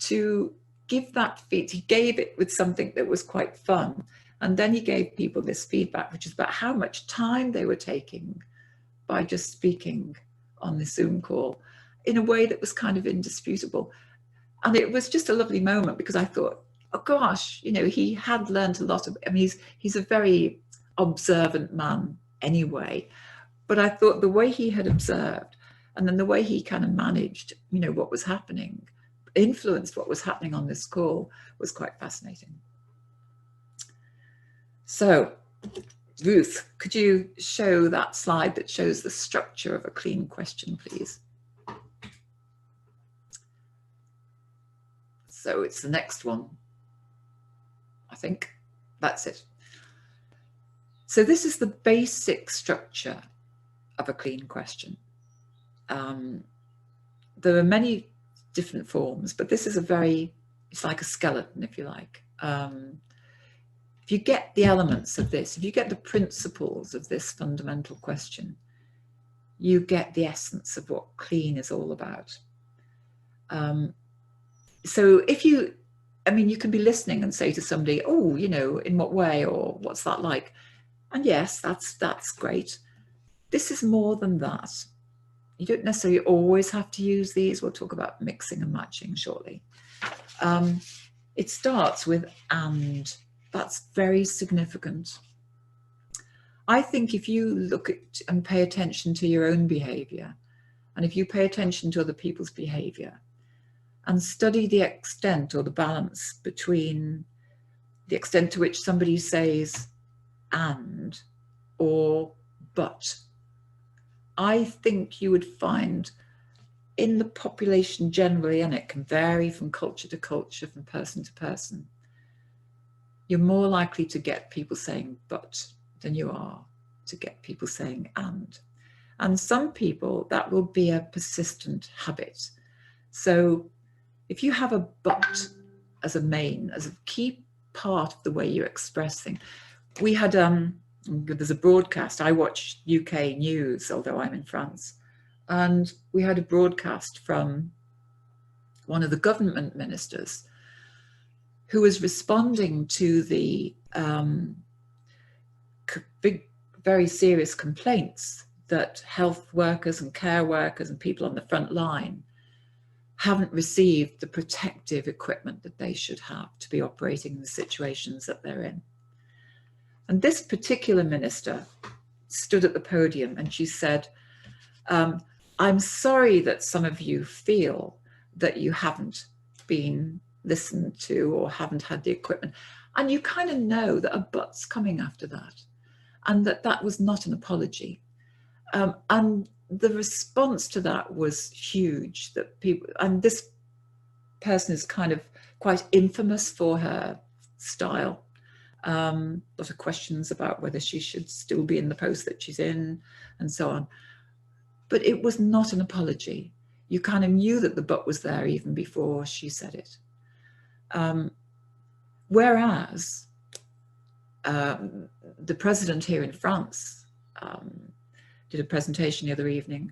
to give that feed. He gave it with something that was quite fun. And then he gave people this feedback, which is about how much time they were taking by just speaking on the Zoom call in a way that was kind of indisputable. And it was just a lovely moment, because I thought, oh gosh, he had learned a lot of, he's a very observant man anyway. But I thought the way he had observed, and then the way he kind of managed, what was happening, influenced what was happening on this call, was quite fascinating. So, Ruth, could you show that slide that shows the structure of a clean question, please? So it's the next one, I think. That's it. So this is the basic structure of a clean question. There are many different forms, but this is it's like a skeleton, if you like. If you get the elements of this, if you get the principles of this fundamental question, you get the essence of what clean is all about. So if you can be listening and say to somebody, oh, in what way, or what's that like? And yes, that's great. This is more than that. You don't necessarily always have to use these. We'll talk about mixing and matching shortly. It starts with and. That's very significant. I think if you look at and pay attention to your own behavior, and if you pay attention to other people's behavior, and study the extent or the balance between the extent to which somebody says and or but, I think you would find in the population generally, and it can vary from culture to culture, from person to person, you're more likely to get people saying but than you are to get people saying and. And some people, that will be a persistent habit. So if you have a but as a key part of the way you express things. We had, there's a broadcast, I watch UK news, although I'm in France, and we had a broadcast from one of the government ministers who was responding to the big, very serious complaints that health workers and care workers and people on the front line haven't received the protective equipment that they should have to be operating in the situations that they're in. And this particular minister stood at the podium and she said, I'm sorry that some of you feel that you haven't been listened to or haven't had the equipment. And you kind of know that a but's coming after that, and that was not an apology. And the response to that was huge, that people, and this person is kind of quite infamous for her style. A lot of questions about whether she should still be in the post that she's in and so on. But it was not an apology. You kind of knew that the but was there even before she said it. Whereas the president here in France did a presentation the other evening,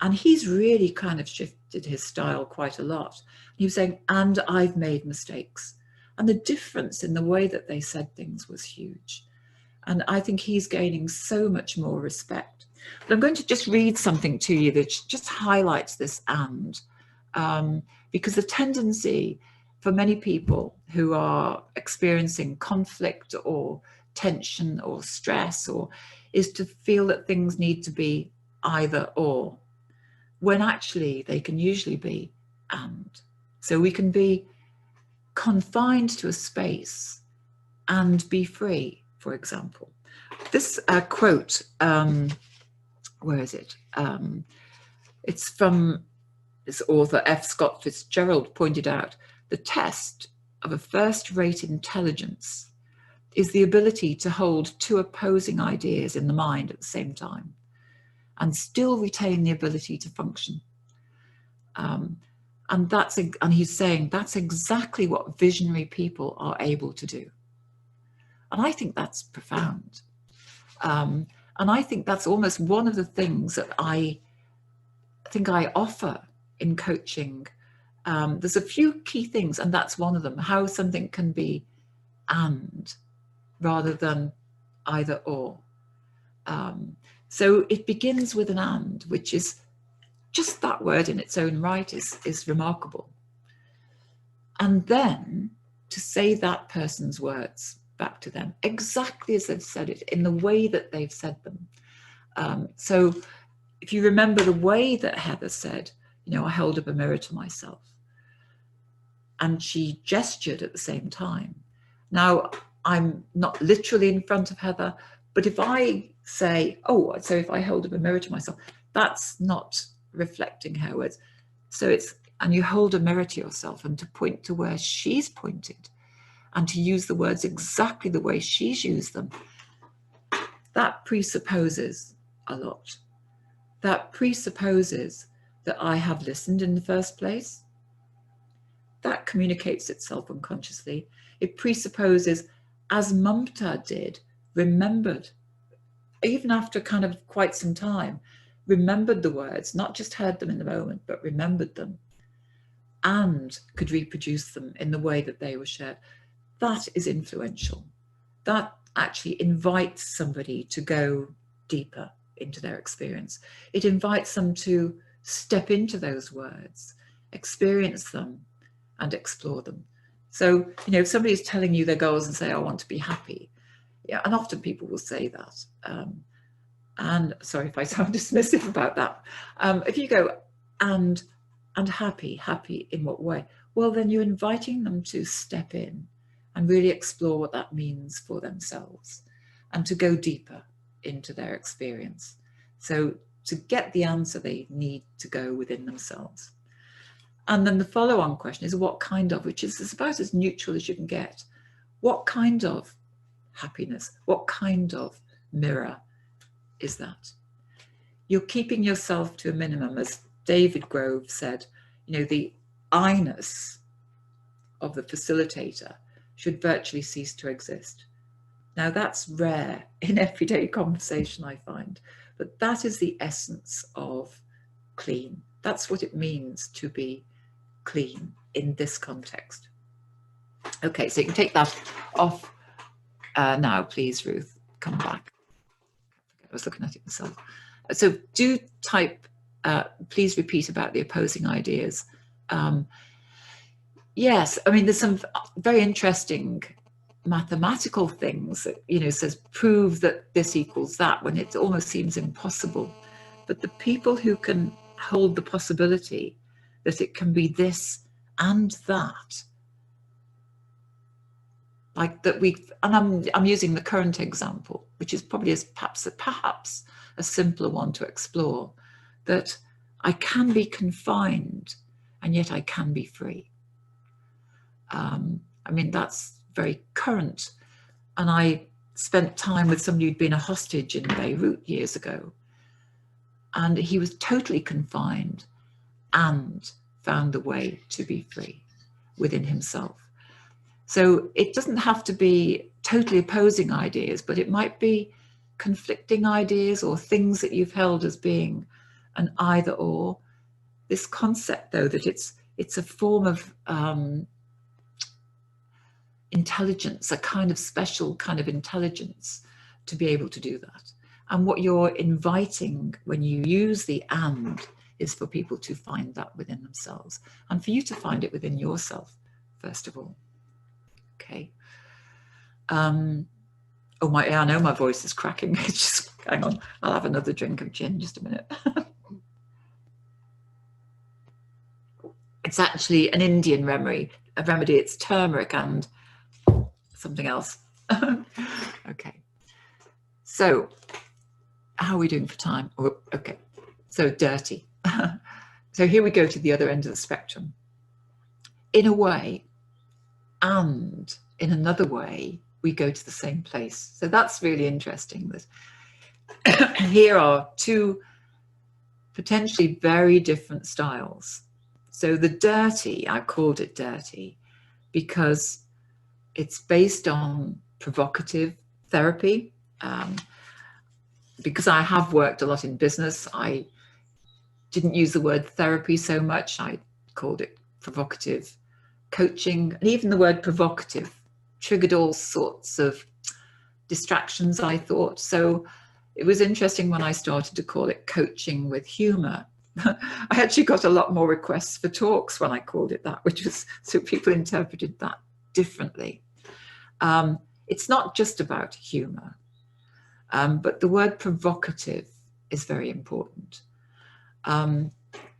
and he's really kind of shifted his style quite a lot. He was saying, and I've made mistakes. And the difference in the way that they said things was huge. And I think he's gaining so much more respect. But I'm going to just read something to you that just highlights this and, because the tendency for many people who are experiencing conflict or tension or stress is to feel that things need to be either or, when actually they can usually be and. So we can be confined to a space and be free, for example. This quote, where is it? It's from this author F. Scott Fitzgerald pointed out, the test of a first-rate intelligence is the ability to hold two opposing ideas in the mind at the same time and still retain the ability to function. And he's saying that's exactly what visionary people are able to do. And I think that's profound. And I think that's almost one of the things that I think I offer in coaching. There's a few key things, and that's one of them, how something can be and rather than either or. So it begins with an and, which is just that word in its own right is remarkable. And then to say that person's words back to them exactly as they've said it, in the way that they've said them. So if you remember the way that Heather said, you know, I held up a mirror to myself, and she gestured at the same time. Now, I'm not literally in front of Heather, but if I say, oh, so if I hold up a mirror to myself, that's not reflecting her words. So it's, and you hold a mirror to yourself and to point to where she's pointed and to use the words exactly the way she's used them. That presupposes a lot. That presupposes that I have listened in the first place. That communicates itself unconsciously. It presupposes, as Mamta did, remembered, even after kind of quite some time, remembered the words, not just heard them in the moment, but remembered them and could reproduce them in the way that they were shared. That is influential. That actually invites somebody to go deeper into their experience. It invites them to step into those words, experience them, and explore them. So, you know, if somebody's telling you their goals and say, I want to be happy, yeah, and often people will say that. And sorry if I sound dismissive about that. If you go, and happy in what way? Well, then you're inviting them to step in and really explore what that means for themselves and to go deeper into their experience. So to get the answer, they need to go within themselves. And then the follow-on question is what kind of, which is about as neutral as you can get. What kind of happiness, what kind of mirror is that? You're keeping yourself to a minimum, as David Grove said, you know, the I-ness of the facilitator should virtually cease to exist. Now that's rare in everyday conversation, I find, but that is the essence of clean. That's what it means to be clean in this context. Okay, so you can take that off now, please, Ruth, come back. I was looking at it myself. So do type, please repeat about the opposing ideas. Yes, I mean, there's some very interesting mathematical things that, you know, says prove that this equals that when it almost seems impossible. But the people who can hold the possibility that it can be this and that, like that and I'm using the current example, which is probably perhaps a simpler one to explore, that I can be confined and yet I can be free. I mean, that's very current. And I spent time with somebody who'd been a hostage in Beirut years ago. And he was totally confined and found a way to be free within himself. So it doesn't have to be totally opposing ideas, but it might be conflicting ideas or things that you've held as being an either or. This concept, though, that it's a form of intelligence, a kind of special kind of intelligence to be able to do that. And what you're inviting when you use the and is for people to find that within themselves and for you to find it within yourself, first of all. Okay. Oh, I know my voice is cracking. Just hang on. I'll have another drink of gin, just a minute. It's actually an Indian remedy. It's turmeric and something else. Okay. So how are we doing for time? Oh, okay. So dirty. So here we go to the other end of the spectrum. In a way, and in another way, we go to the same place. So that's really interesting. That here are two potentially very different styles. So the dirty, I called it dirty because it's based on provocative therapy. Because I have worked a lot in business, I didn't use the word therapy so much. I called it provocative coaching, and even the word provocative triggered all sorts of distractions, I thought. So it was interesting when I started to call it coaching with humor. I actually got a lot more requests for talks when I called it that, which was, so people interpreted that differently. It's not just about humor, but the word provocative is very important.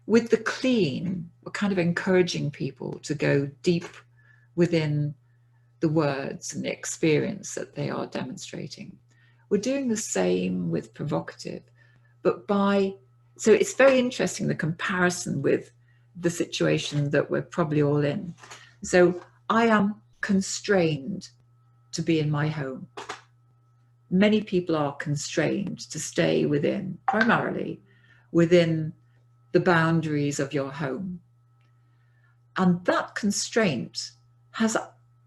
With the clean, we're kind of encouraging people to go deep within the words and the experience that they are demonstrating. We're doing the same with provocative, but so it's very interesting, the comparison with the situation that we're probably all in. So I am constrained to be in my home. Many people are constrained to stay within, primarily within the boundaries of your home. And that constraint has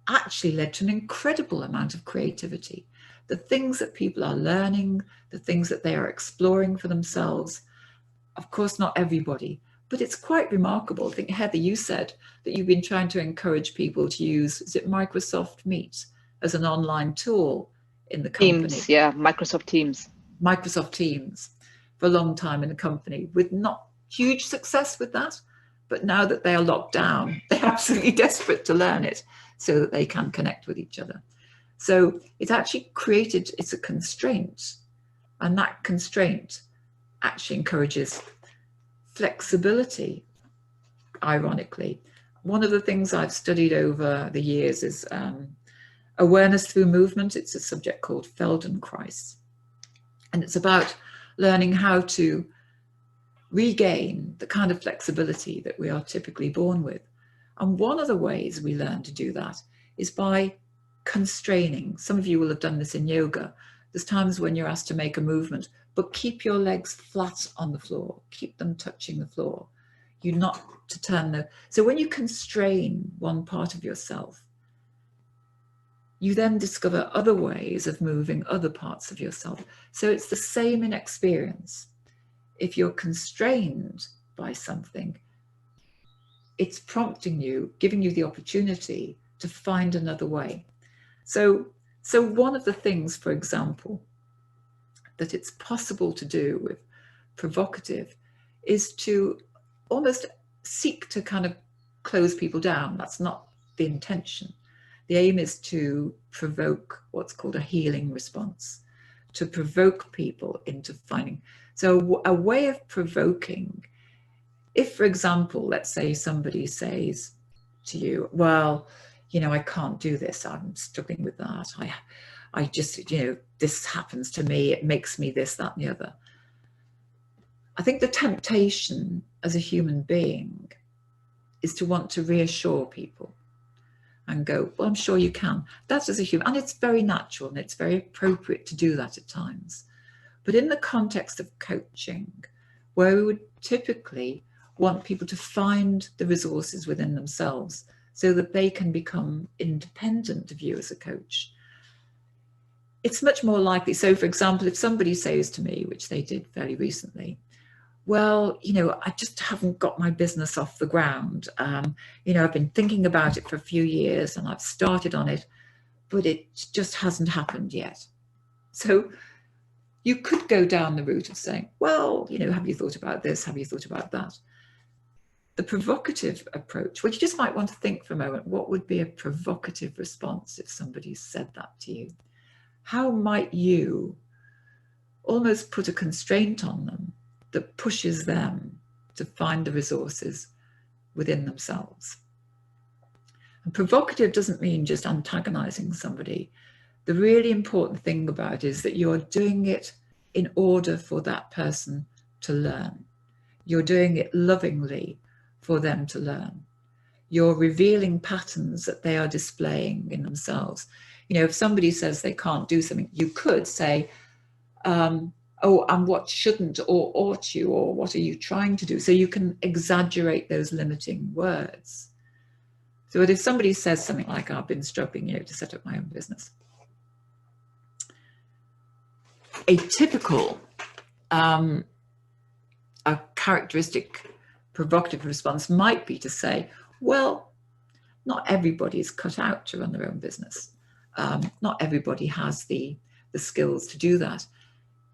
actually led to an incredible amount of creativity. The things that people are learning, the things that they are exploring for themselves, of course, not everybody, but it's quite remarkable. I think, Heather, you said that you've been trying to encourage people to use, is it Microsoft Meet as an online tool in the company? Teams, yeah, Microsoft Teams. Microsoft Teams for a long time in the company with not huge success with that, but now that they are locked down, they're absolutely desperate to learn it so that they can connect with each other. So it's actually created, it's a constraint, and that constraint actually encourages flexibility, ironically. One of the things I've studied over the years is awareness through movement. It's a subject called Feldenkrais, and it's about learning how to regain the kind of flexibility that we are typically born with. And one of the ways we learn to do that is by constraining. Some of you will have done this in yoga. There's times when you're asked to make a movement, but keep your legs flat on the floor, keep them touching the floor. You're not to turn the, so when you constrain one part of yourself, you then discover other ways of moving other parts of yourself. So it's the same in experience. If you're constrained by something, it's prompting you, giving you the opportunity to find another way. So one of the things, for example, that it's possible to do with provocative is to almost seek to kind of close people down. That's not the intention. The aim is to provoke what's called a healing response, to provoke people into finding. So a way of provoking, if, for example, let's say somebody says to you, well, you know, I can't do this. I'm struggling with that. I just, you know, this happens to me. It makes me this, that, and the other. I think the temptation as a human being is to want to reassure people and go, well, I'm sure you can. That's as a human, and it's very natural and it's very appropriate to do that at times. But in the context of coaching, where we would typically want people to find the resources within themselves so that they can become independent of you as a coach, it's much more likely. So, for example, if somebody says to me, which they did fairly recently, well, you know, I just haven't got my business off the ground. You know, I've been thinking about it for a few years and I've started on it, but it just hasn't happened yet. So you could go down the route of saying, well, you know, have you thought about this? Have you thought about that? The provocative approach, which you just might want to think for a moment, what would be a provocative response if somebody said that to you? How might you almost put a constraint on them that pushes them to find the resources within themselves? And provocative doesn't mean just antagonizing somebody. The really important thing about it is that you're doing it in order for that person to learn. You're doing it lovingly for them to learn. You're revealing patterns that they are displaying in themselves. You know, if somebody says they can't do something, you could say, oh, and what shouldn't or ought you, or what are you trying to do? So you can exaggerate those limiting words. So if somebody says something like, I've been struggling, to set up my own business, a typical, a characteristic provocative response might be to say, well, not everybody is cut out to run their own business. Not everybody has the skills to do that.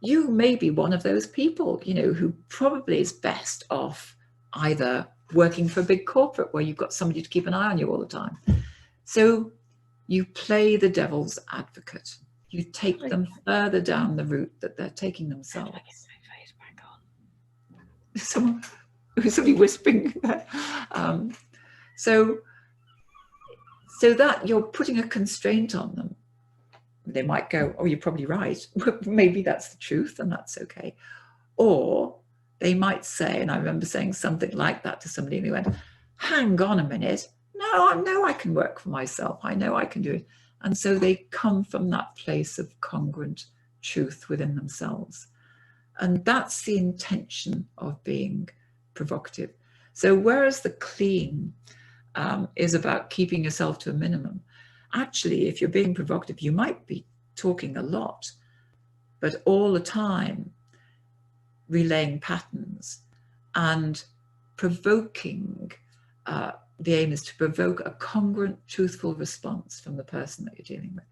You may be one of those people, who probably is best off either working for a big corporate where you've got somebody to keep an eye on you all the time. So you play the devil's advocate. You take them further down the route that they're taking themselves. Somebody whispering there. So that you're putting a constraint on them. They might go, oh, you're probably right. Maybe that's the truth, and that's okay. Or they might say, and I remember saying something like that to somebody, and they went, hang on a minute. No, I know I can work for myself. I know I can do it. And so they come from that place of congruent truth within themselves. And that's the intention of being provocative. So whereas the clean is about keeping yourself to a minimum, actually, if you're being provocative, you might be talking a lot, but all the time relaying patterns and provoking. The aim is to provoke a congruent, truthful response from the person that you're dealing with.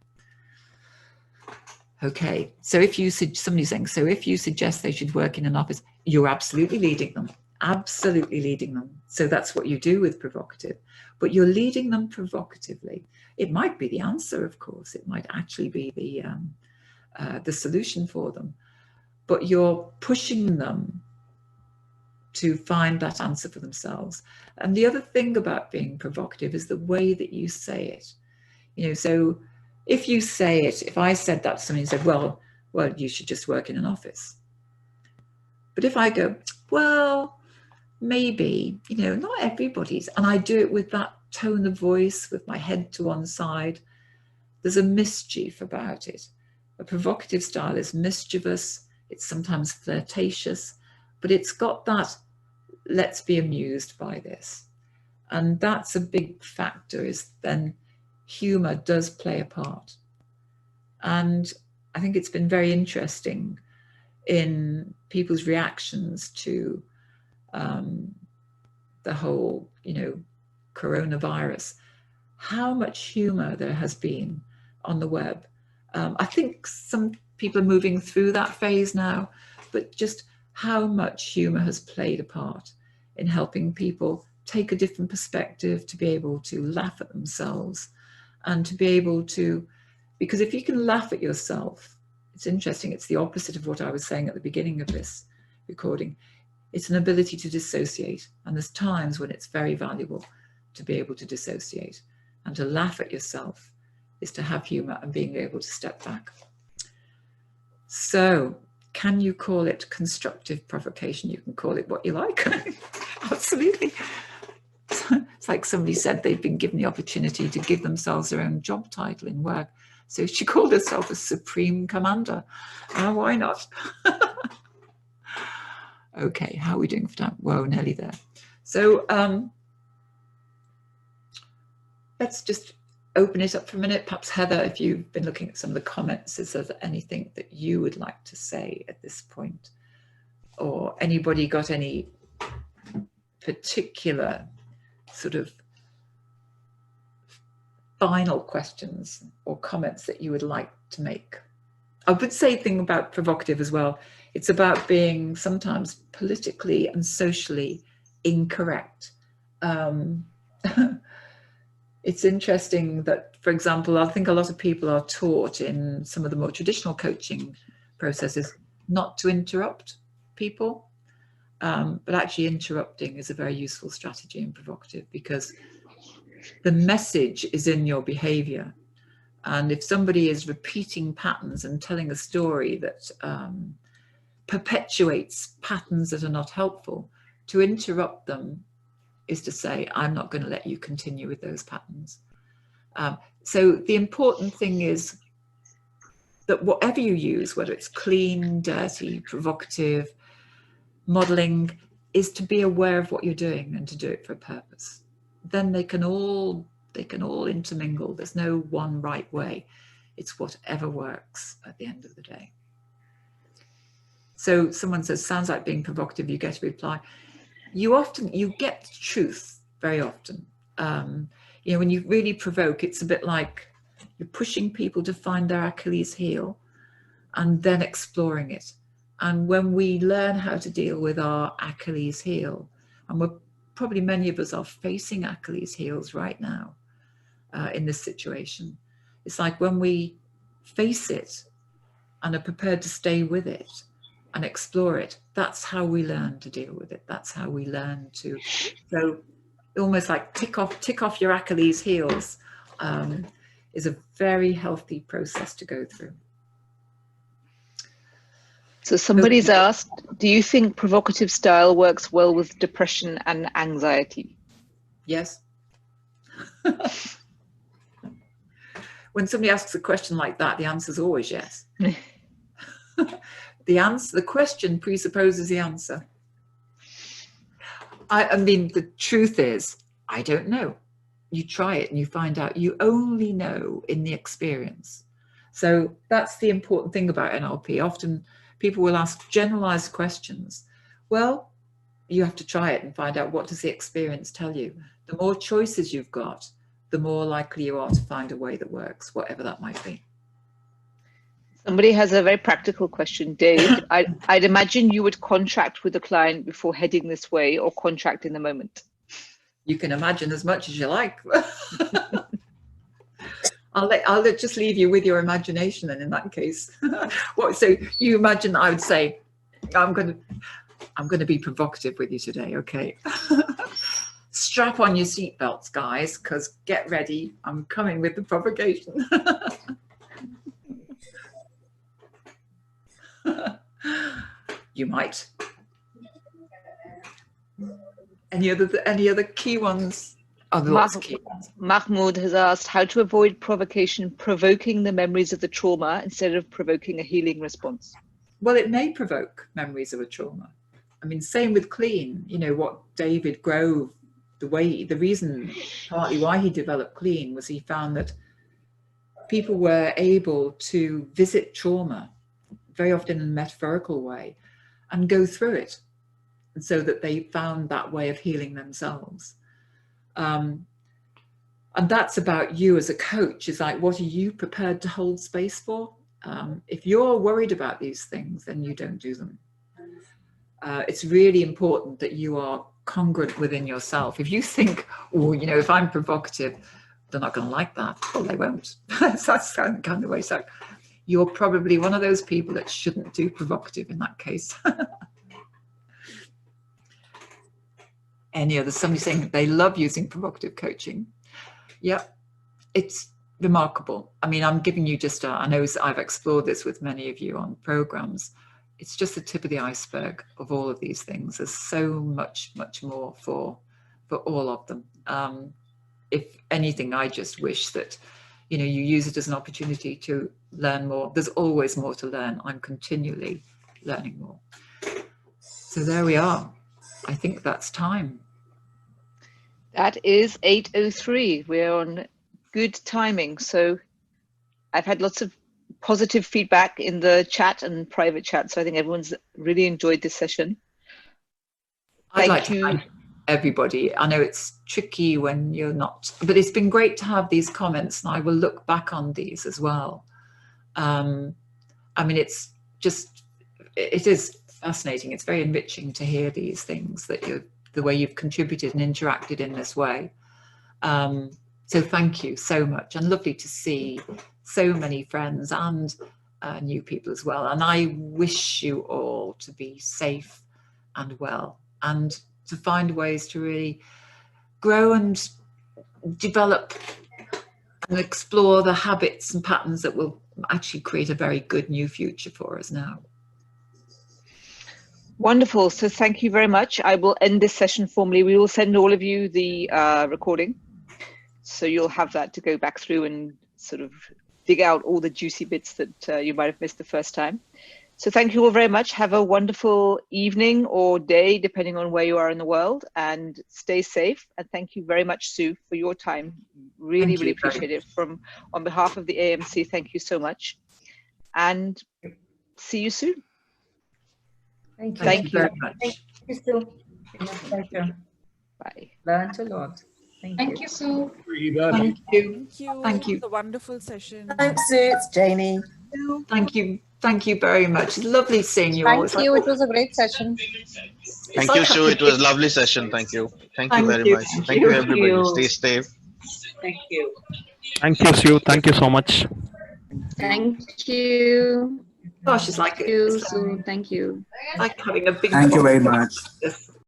Okay, so if somebody's saying, so if you suggest they should work in an office, you're absolutely leading them. Absolutely leading them. So that's what you do with provocative, but you're leading them provocatively. It might be the answer, of course. It might actually be the solution for them, but you're pushing them to find that answer for themselves. And the other thing about being provocative is the way that you say it. So if you say it, if I said that to somebody and said, well, you should just work in an office. But if I go, well, maybe, not everybody's, and I do it with that tone of voice, with my head to one side, there's a mischief about it. A provocative style is mischievous, it's sometimes flirtatious, but it's got that, let's be amused by this. And that's a big factor, is then humor does play a part. And I think it's been very interesting in people's reactions to the whole, coronavirus, how much humor there has been on the web. I think some people are moving through that phase now, but just how much humor has played a part in helping people take a different perspective, to be able to laugh at themselves, and to be able to, because if you can laugh at yourself, it's interesting, it's the opposite of what I was saying at the beginning of this recording. It's an ability to dissociate. And there's times when it's very valuable to be able to dissociate, and to laugh at yourself is to have humor and being able to step back. So can you call it constructive provocation? You can call it what you like. Absolutely. It's like somebody said they've been given the opportunity to give themselves their own job title in work. So she called herself a supreme commander. Why not? Okay, how are we doing for time? Whoa, nearly there. So let's just open it up for a minute. Perhaps Heather, if you've been looking at some of the comments, is there anything that you would like to say at this point? Or anybody got any particular sort of final questions or comments that you would like to make? I would say a thing about provocative as well. It's about being sometimes politically and socially incorrect. It's interesting that, for example, I think a lot of people are taught in some of the more traditional coaching processes not to interrupt people, but actually interrupting is a very useful strategy in provocative, because the message is in your behavior. And if somebody is repeating patterns and telling a story that perpetuates patterns that are not helpful, To interrupt them is to say, I'm not going to let you continue with those patterns. So the important thing is that whatever you use, whether it's clean, dirty, provocative, modeling, is to be aware of what you're doing and to do it for a purpose. Then they can all intermingle. There's no one right way. It's whatever works at the end of the day. So someone says, sounds like being provocative, you get a reply. You get truth very often. You know, when you really provoke, it's a bit like you're pushing people to find their Achilles heel and then exploring it. And when we learn how to deal with our Achilles heel, and we're probably, many of us are facing Achilles heels right now in this situation. It's like when we face it and are prepared to stay with it and explore it, that's how we learn to deal with it. That's how we learn to, so almost like tick off your Achilles heels is a very healthy process to go through. So somebody's asked, do you think provocative style works well with depression and anxiety? Yes. When somebody asks a question like that, the answer is always yes. The question presupposes the answer. I mean, the truth is, I don't know. You try it and you find out. You only know in the experience. So that's the important thing about NLP. Often people will ask generalized questions. Well, you have to try it and find out, what does the experience tell you? The more choices you've got, the more likely you are to find a way that works, whatever that might be. Somebody has a very practical question. Dave, I'd imagine you would contract with a client before heading this way, or contract in the moment. You can imagine as much as you like. I'll just leave you with your imagination then in that case. So you imagine, I would say, I'm going to be provocative with you today, okay? Strap on your seatbelts, guys, because get ready. I'm coming with the provocation. You might. Any other key ones? Mahmoud has asked how to avoid provoking the memories of the trauma instead of provoking a healing response. Well, it may provoke memories of a trauma. I mean, same with Clean. You know, what David Grove, the reason partly why he developed Clean was he found that people were able to visit trauma very often in a metaphorical way and go through it, and so that they found that way of healing themselves. And that's about you as a coach, is like, what are you prepared to hold space for? If you're worried about these things, then you don't do them. It's really important that you are congruent within yourself. If you think, oh, you know, if I'm provocative, they're not going to like that. Well, they won't. That's kind of the way. So you're probably one of those people that shouldn't do provocative in that case. Somebody saying they love using provocative coaching. Yeah, it's remarkable. I mean, I'm giving you just I know I've explored this with many of you on programs. It's just the tip of the iceberg of all of these things. There's so much more for all of them. If anything, I just wish that, you know, you use it as an opportunity to learn more. There's always more to learn. I'm continually learning more. So there we are. I think that's time. That is 8:03. We're on good timing. So I've had lots of positive feedback in the chat and private chat. So I think everyone's really enjoyed this session. I'd like to thank everybody. I know it's tricky when you're not, but it's been great to have these comments, and I will look back on these as well. I mean, it is fascinating. It's very enriching to hear these things, that the way you've contributed and interacted in this way. So thank you so much, and lovely to see so many friends and new people as well. And I wish you all to be safe and well, and to find ways to really grow and develop and explore the habits and patterns that will actually create a very good new future for us now. Wonderful. So thank you very much. I will end this session formally. We will send all of you the recording. So you'll have that to go back through and sort of dig out all the juicy bits that you might have missed the first time. So thank you all very much. Have a wonderful evening or day, depending on where you are in the world, and stay safe. And thank you very much, Sue, for your time. Really, really appreciate it. On behalf of the AMC, thank you so much. And see you soon. Thank you. Thank you very much. Thank you, Sue. It's a pleasure. Bye. Learned a lot. Thank you, Sue. Thank you. Thank you. Thank you. It was a wonderful session. Thanks, Sue. It's Janie. Thank you. Thank you very much. It's lovely seeing you all. Thank you. It was a great session. Thank you, Sue. It was a lovely session. Thank you. Thank you very much. Thank you, everybody. Stay safe. Thank you. Thank you, Sue. Thank you so much. Thank you. Gosh, it's like Thank you, Sue. Thank you. like having a big Thank you very much. Yes.